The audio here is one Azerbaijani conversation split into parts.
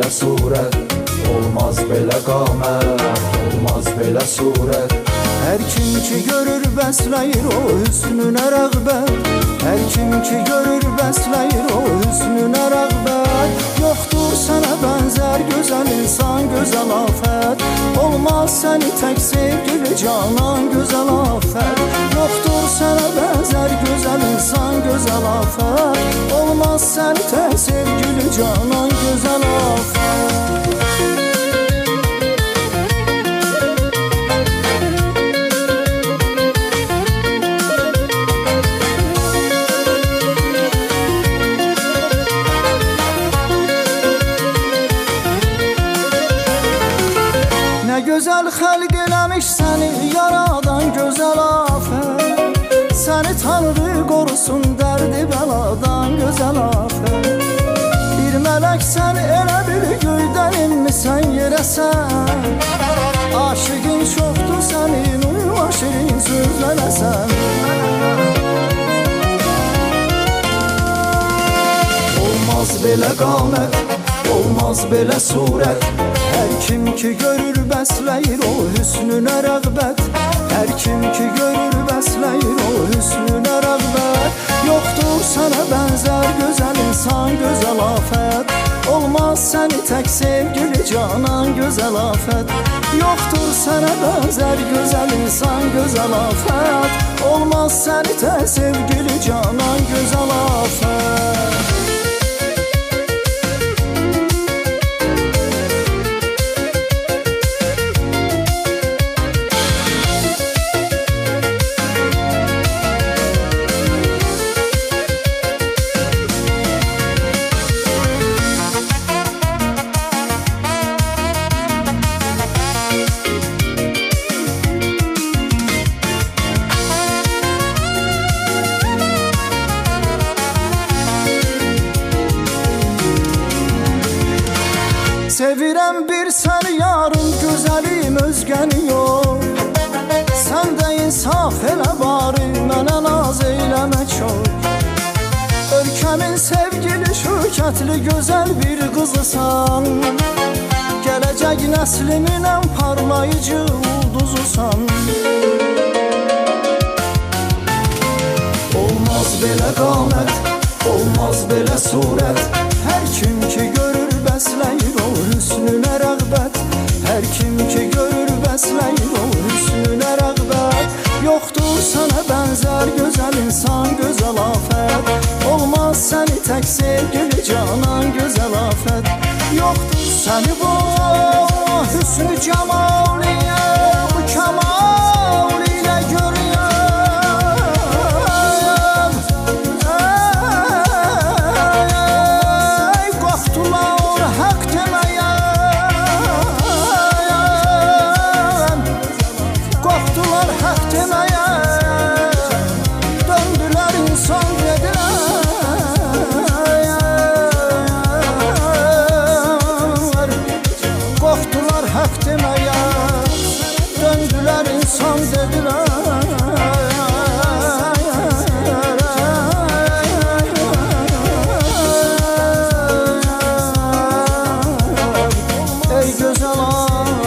belə surət, olmaz belə qamət, olmaz belə surət. Hər kim ki görür bəsləyir o hüsnünə rəğbət, hər kim ki görür bəsləyir o hüsnünə rəğbət. Yoxdur sənə bənzər gözəl insan, gözəl afət, olmaz səni tək sevgili canan, gözəl afət. Yoxdur sənə bənzər gözəl insan, gözəl afət, olmaz səni tək sevgili canan, gözəl afət. Gözəl xəlq eləmiş səni yaradan gözəl afət, səni Tanrı qorusun dərdi bəladan gözəl afət. Bir mələk səni elə bil göydən inmisən yerəsən, aşığın çoxdur sənin, uyma şirin sözlənəsən. Olmaz belə qamət, olmaz belə surət. Hər kim ki görür bəsləyir o hüsnünə rəğbət, hər kim ki görür bəsləyir o hüsnünə rəğbət. Yoxdur sənə bənzər gözəl insan, gözəl afət, olmaz səni tək sevgili canan, gözəl afət. Yoxdur sənə bənzər gözəl insan, gözəl afət, olmaz səni tək sevgili canan, gözəl afət. Sevirəm bir səni yarın, gözəlim özgəni yox. Sən də insaf elə bari, mənə naz eyləmə çox. Ölkəmin sevgili şökətli gözəl bir qızısan, gələcək nəslimin ən parlayıcı ulduzusan. Olmaz belə qamət, olmaz belə surət. Hər kim ki görür bəsləyir o hüsnünə rəğbət, hər kim ki görür bəsləyir o hüsnünə rəğbət. Yoxdur sənə bənzər gözəl insan, gözəl afət, olmaz səni tək sevgili canan, gözəl afət. Yoxdur səni bu hüsnü camal ilə, bu kamal ilə görüyəm. Döndülər insan dedilər. Ey gözəl afət,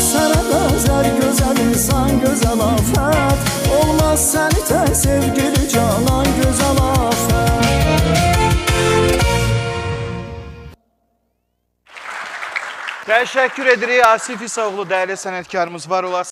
sənə bənzər gözəl insan, gözəl afət, olmaz səni tək sevgili canan, gözəl afət. Təşəkkür edirik Asif İsaoğlu, dəyərli sənətkarımız var olasın.